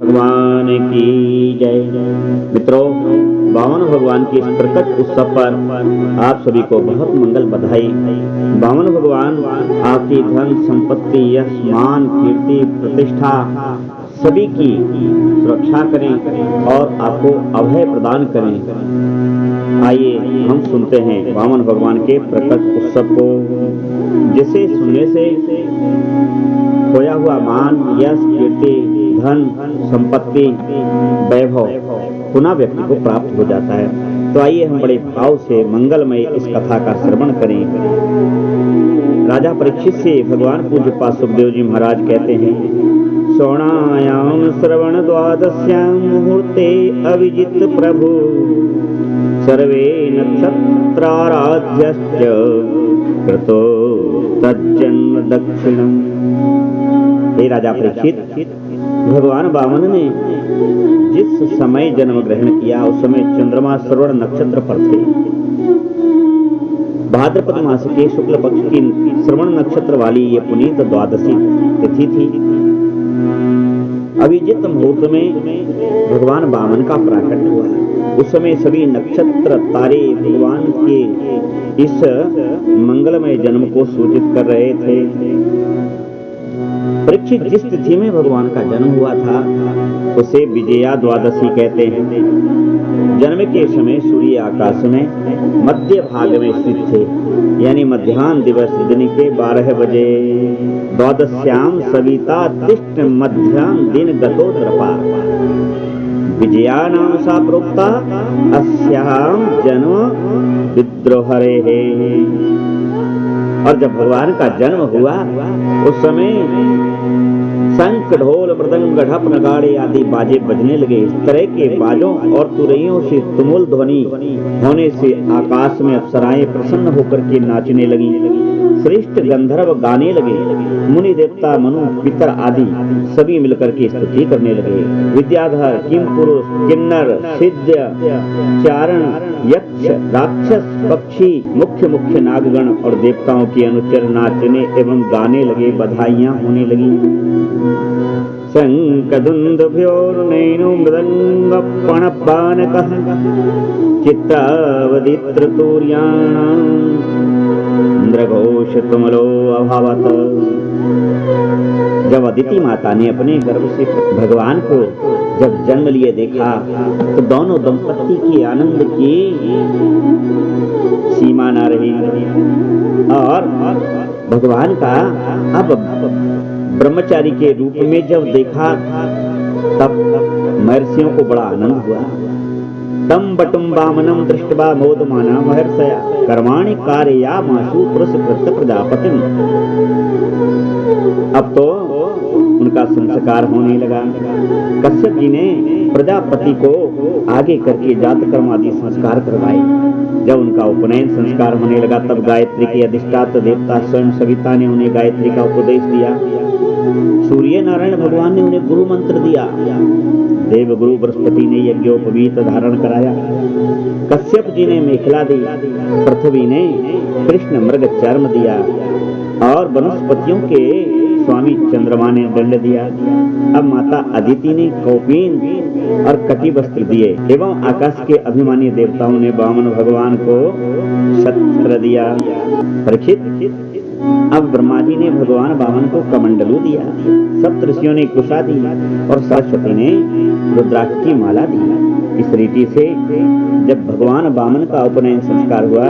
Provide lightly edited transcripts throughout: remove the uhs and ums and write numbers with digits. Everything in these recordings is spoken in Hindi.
भगवान की जय। मित्रों, बामन भगवान के इस प्रकट उत्सव पर आप सभी को बहुत मंगल बधाई। बामन भगवान आपकी धन संपत्ति यश मान कीर्ति प्रतिष्ठा सभी की सुरक्षा करें और आपको अभय प्रदान करें। आइए हम सुनते हैं बामन भगवान के प्रकट उत्सव को, जिसे सुनने से खोया हुआ मान यश कीर्ति धन संपत्ति वैभव पुनः व्यक्ति को प्राप्त हो जाता है। तो आइए हम बड़े भाव से मंगलमय इस कथा का श्रवण करें। राजा परीक्षित से भगवान पूज्य पाद सुखदेव जी महाराज कहते हैं, श्रवणायाम श्रवण द्वादश्याम मुहूर्ते अविजित प्रभु सर्वे नक्षत्राराध्यश्च कृतो तज्जन्म दक्षिणम। हे राजा परीक्षित, भगवान वामन ने जिस समय जन्म ग्रहण किया उस समय चंद्रमा श्रवण नक्षत्र पर थे। भाद्रपद मास के शुक्ल पक्ष की श्रवण नक्षत्र वाली ये पुनीत द्वादशी तिथि थी। अभिजित मुहूर्त में भगवान वामन का प्राकट्य हुआ। उस समय सभी नक्षत्र तारे भगवान के इस मंगलमय जन्म को सूचित कर रहे थे। परीक्षित जिस तिथि में भगवान का जन्म हुआ था उसे विजया द्वादशी कहते हैं। जन्म के समय सूर्य आकाश में मध्य भाग में स्थित थे, यानी मध्याह्न दिवस दिन के 12 बजे। द्वादश्याम सविता तिष्ठ मध्याह्न दिन गतो द्रपा विजया नाम सा प्रोक्ता अस्याम जन्म विद्रोहरे है। और जब भगवान का जन्म हुआ उस समय शंख ढोल मृदंग ढप नगाड़े आदि बाजे बजने लगे। इस तरह के बाजों और तुरैयों से तुमुल ध्वनि होने से आकाश में अप्सराएं प्रसन्न होकर के नाचने लगी। श्रेष्ठ गंधर्व गाने लगे। मुनि देवता मनु पितर आदि सभी मिलकर के स्तुति करने लगे। विद्याधर किम पुरुष किन्नर सिद्ध चारण यक्ष राक्षस पक्षी मुख्य मुख्य नागगण और देवताओं के अनुचर नाचने एवं गाने लगे। बधाइयां होने लगी। शंखदुंदुभ्योर्नैनो मृदंगपणपानकः चित्तावदित्रतुर्याणाम् इंद्रघोष तुमलो अभावत। जब अदिति माता ने अपने गर्भ से भगवान को जब जन्म लिए देखा तो दोनों दंपत्ति की आनंद की सीमा न रही। और भगवान का अब ब्रह्मचारी के रूप में जब देखा तब महर्षियों को बड़ा आनंद हुआ। तम बटुम वामनम दृष्टवा मोदमाना महर्षया कर्माणि कारयामाशु पुरस्कृत प्रजापतिम। अब तो उनका संस्कार होने लगा। कश्यप जी ने प्रजापति को आगे करके जातकर्म आदि संस्कार करवाए। जब उनका उपनयन संस्कार होने लगा तब गायत्री के अधिष्ठाता देवता स्वयं सविता ने उन्हें गायत्री का उपदेश दिया। सूर्य नारायण भगवान ने उन्हें गुरु मंत्र दिया। देव गुरु बृहस्पति ने यज्ञोपवीत धारण कराया। कश्यप जी ने मेखला दी। पृथ्वी ने कृष्ण मृग चर्म दिया और वनस्पतियों के स्वामी चंद्रमा ने दंड दिया। अब माता अदिति ने कौपीन और कटी वस्त्र दिए एवं आकाश के अभिमानी देवताओं ने वामन भगवान को छत्र दिया। परीक्षित, अब ब्रह्मा जी ने भगवान वामन को कमंडलू दिया। सप्त ऋषियों ने कुशा दी और सरस्वती ने रुद्राक्ष की माला दी। इस रीति से जब भगवान वामन का उपनयन संस्कार हुआ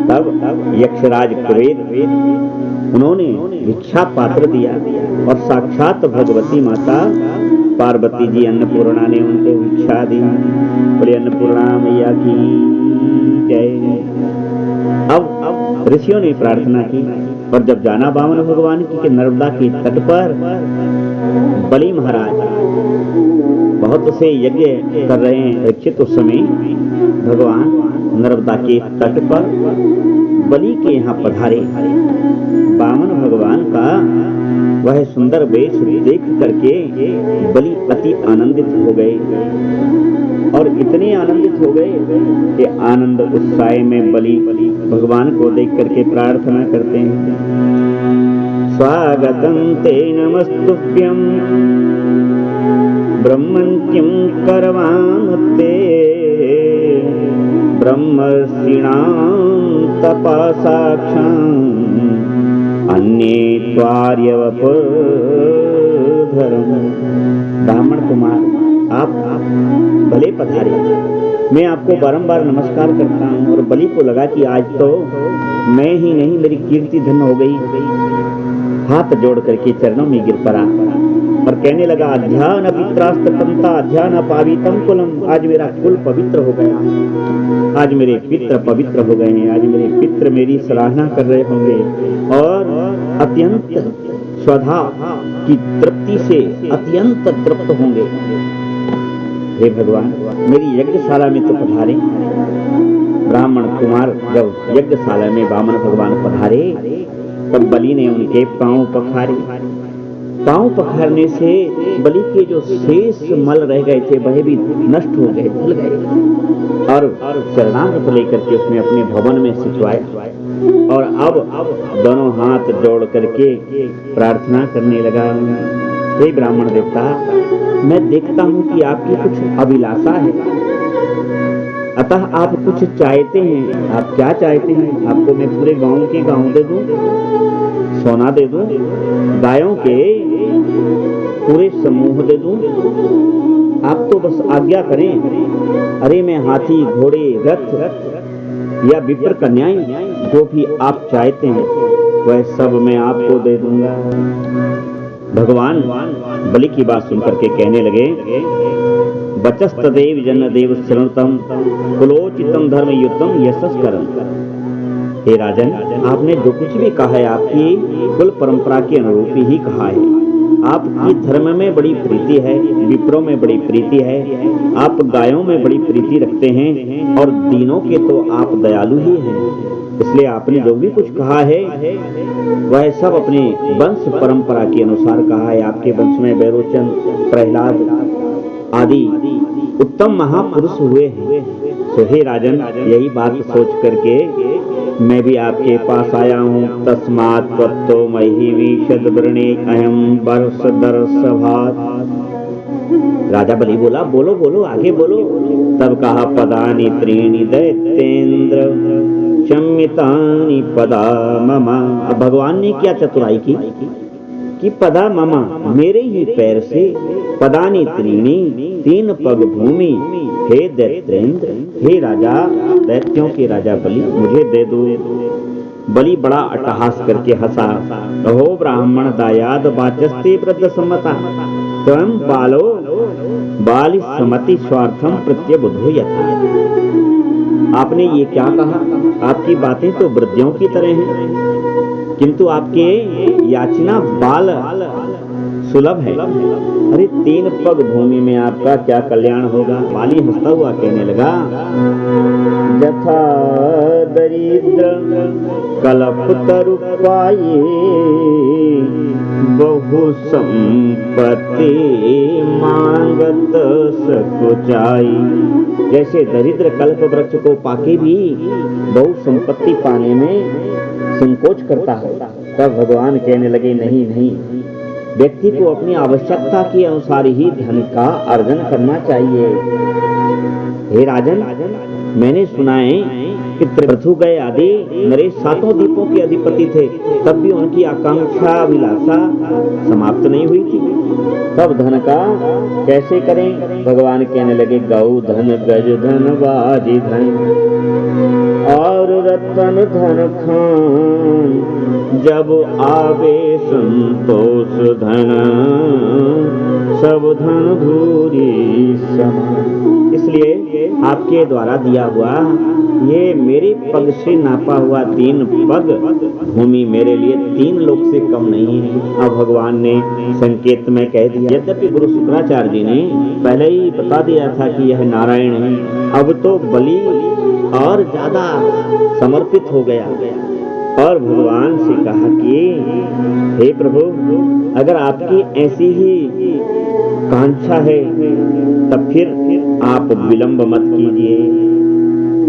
तब यक्षराज कुबेर उन्होंने भिक्षा पात्र दिया और साक्षात भगवती माता पार्वती जी अन्नपूर्णा ने उनको भिक्षा दी। बोले अन्नपूर्णा मैया की जय। अब ऋषियों ने प्रार्थना की और जब जाना वामन भगवान की नर्मदा के तट पर बलि महाराज बहुत से यज्ञ कर रहे हैं। परीक्षित, उस समय भगवान नर्मदा के तट पर बलि के यहाँ पधारे। वामन भगवान का वह सुंदर वेश देख करके बलि अति आनंदित हो गए और इतने आनंदित हो गए कि आनंद उत्साह में बलि भगवान को देख करके प्रार्थना करते हैं, स्वागतं ते नमस्तुभ्यं ब्रह्मन् किं करवामते ब्रह्मर्षिणां तपसाक्षाम् अन्ये त्वार्यवपधरम्। ब्राह्मण कुमार, आप भले पधारे। मैं आपको बारंबार नमस्कार करता हूँ। और बलि को लगा कि आज तो मैं ही नहीं, मेरी कीर्ति धन्य हो गई। हाथ जोड़ करके चरणों में गिर पड़ा और कहने लगा, अध्यान पित्रास्तंता अध्यान पावितम कुलम। आज मेरा कुल पवित्र हो गया, आज मेरे पितृ पवित्र हो गए हैं, आज मेरे पितृ मेरी सराहना कर रहे होंगे और अत्यंत स्वधा की तृप्ति से अत्यंत तृप्त होंगे। हे भगवान, मेरी यज्ञशाला में तो पधारे। ब्राह्मण कुमार जब यज्ञशाला में वामन भगवान पधारे तब बलि ने उनके पांव पखारे। पांव पखारने से बलि के जो शेष मल रह गए थे वह भी नष्ट हो गए, धुल गए। और चरणामृत लेकर के उसने अपने भवन में सिंचवाया और अब दोनों हाथ जोड़ करके प्रार्थना करने लगा, हे ब्राह्मण देवता, मैं देखता हूं कि आपकी कुछ अभिलाषा है, अतः आप कुछ चाहते हैं। आप क्या चाहते हैं? आपको मैं पूरे गांव के गांव दे दूं, सोना दे दूं, गायों के पूरे समूह दे दूं, आप तो बस आज्ञा करें। अरे मैं हाथी, घोड़े, रथ या विप्र कन्याएं, जो भी आप चाहते हैं वह सब मैं आपको दे दूंगा। भगवान बलि की बात सुनकर के कहने लगे, वचस्तदेव जनदेव शरणतम कुलोचितम धर्म युक्तम यशस्करम। हे राजन, आपने जो कुछ भी कहा है आपकी कुल परंपरा के अनुरूप ही कहा है। आपकी धर्म में बड़ी प्रीति है, विप्रों में बड़ी प्रीति है, आप गायों में बड़ी प्रीति रखते हैं और दीनों के तो आप दयालु ही हैं। इसलिए आपने जो भी कुछ कहा है वह सब अपने वंश परंपरा के अनुसार कहा है। आपके वंश में बैरोचन, प्रहलाद आदि उत्तम महापुरुष हुए हैं। तो हे राजन, यही बात सोच करके मैं भी आपके पास आया हूँ। तस्मात् त्वत्तो मही विशद वृणे अहम वर्ष दर्शभात। राजा बलि बोला, बोलो बोलो, आगे बोलो। तब कहा, पदानि त्रीणि दैत्येन्द्र क्षम्यतानि पदा ममा। अब भगवान ने क्या चतुराई की कि पदा ममा, मेरे ही पैर से, पदानी त्रीणी, 3 पग भूमि, हे दैत्येंद्र, हे राजा, दैत्यों के राजा बलि, मुझे दे दो। बलि बड़ा अट्टहास करके हंसा, कहो ब्राह्मण दायाद वाचस्ते वृद्ध सम्मता स्वयं बालो बाली समति स्वार्थम प्रत्यबुद्धो यथा। आपने ये क्या कहा? आपकी बातें तो वृद्धियों की तरह हैं, किंतु आपके याचना बाल सुलभ है। अरे 3 पग भूमि में आपका क्या कल्याण होगा? बाली हंसता हुआ कहने लगा, यथा दरिद्र कल्पतरु पाये बहु संपत्ति मांगत सकुचाई। जैसे दरिद्र कल्प वृक्ष को पाके भी बहु संपत्ति पाने में संकोच करता है, तब भगवान कहने लगे, नहीं नहीं, व्यक्ति को अपनी आवश्यकता के अनुसार ही धन का अर्जन करना चाहिए। हे राजन, मैंने सुना है कि पृथु गए आदि नरेश 7 द्वीपों के अधिपति थे, तब भी उनकी आकांक्षा अभिलाषा समाप्त नहीं हुई थी। तब धन का कैसे करें? भगवान कहने लगे, गौ धन, गज धन, बाजी धन और रतन धन खान, जब आवे संतोष धन सब धन धूरी समान। इसलिए आपके द्वारा दिया हुआ ये मेरे पग से नापा हुआ 3 पग भूमि मेरे लिए 3 लोक से कम नहीं है। अब भगवान ने संकेत में कह दिया। यद्यपि गुरु शुक्राचार्य जी ने पहले ही बता दिया था कि यह नारायण है, अब तो बलि और ज्यादा समर्पित हो गया और भगवान से कहा कि हे प्रभु, अगर आपकी ऐसी ही कांक्षा है तब फिर आप विलंब मत कीजिए।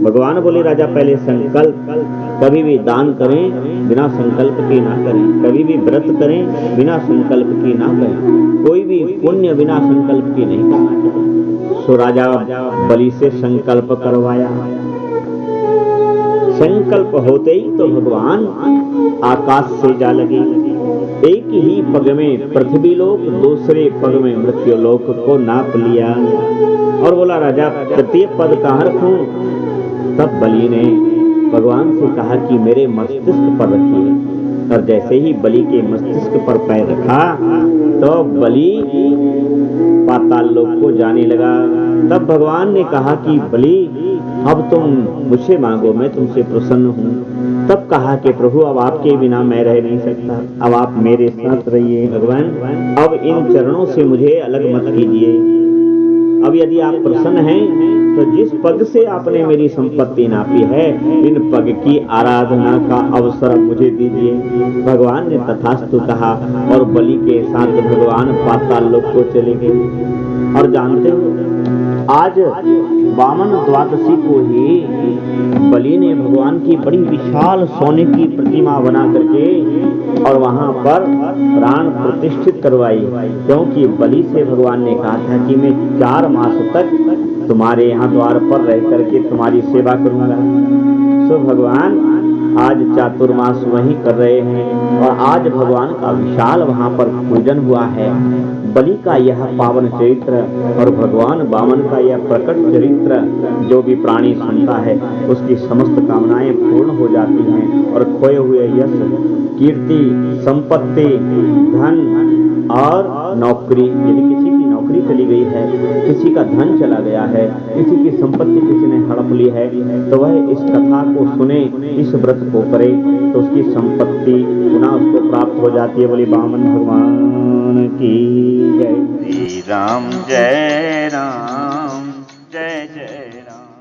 भगवान बोले, राजा पहले संकल्प कभी भी दान करें बिना संकल्प के ना करें, कभी भी व्रत करें बिना संकल्प के ना करें, कोई भी पुण्य बिना संकल्प के नहीं करना चाहिए। सो राजा बलि से संकल्प करवाया। संकल्प होते ही तो भगवान आकाश से जा लगे। एक ही पग में पृथ्वी लोक, दूसरे पग में मृत्यु लोक को नाप लिया और बोला राजा प्रत्येक पद कहाँ रखूं? तब बलि ने भगवान से कहा कि मेरे मस्तिष्क पर रखिए। और जैसे ही बलि के मस्तिष्क पर पैर रखा तो बलि पाताल लोक को जाने लगा। तब भगवान ने कहा कि बलि अब तुम मुझसे मांगो, मैं तुमसे प्रसन्न हूँ। तब कहा कि प्रभु अब आपके बिना मैं रह नहीं सकता, अब आप मेरे साथ रहिए। भगवान अब इन चरणों से मुझे अलग मत कीजिए। अब यदि आप प्रसन्न हैं तो जिस पग से आपने मेरी संपत्ति नापी है, इन पग की आराधना का अवसर मुझे दीजिए। भगवान ने तथास्तु कहा और बलि के साथ भगवान पाताल लोक को चले गए। और जानते हो आज वामन द्वादशी को ही बलि ने भगवान की बड़ी विशाल सोने की प्रतिमा बना करके और वहां पर प्राण प्रतिष्ठित करवाई, क्योंकि बलि से भगवान ने कहा था कि मैं 4 मास तक तुम्हारे यहाँ द्वार पर रह करके तुम्हारी सेवा करूंगा। सो भगवान आज चातुर्मास वहीं कर रहे हैं और आज भगवान का विशाल वहां पर पूजन हुआ है। बलि का यह पावन चरित्र और भगवान वामन का यह प्रकट चरित्र जो भी प्राणी सुनता है उसकी समस्त कामनाएं पूर्ण हो जाती हैं और खोए हुए यश, कीर्ति, संपत्ति, धन और नौकरी, यदि किसी की नौकरी चली गई है, किसी का धन चला गया है, किसी की संपत्ति किसी ने हड़प ली है, तो वह इस कथा को सुने, इस व्रत को करे तो उसकी संपत्ति पुनः उसको प्राप्त हो जाती है। बोली वामन भगवान की जय। श्री राम जय राम, जय जय राम।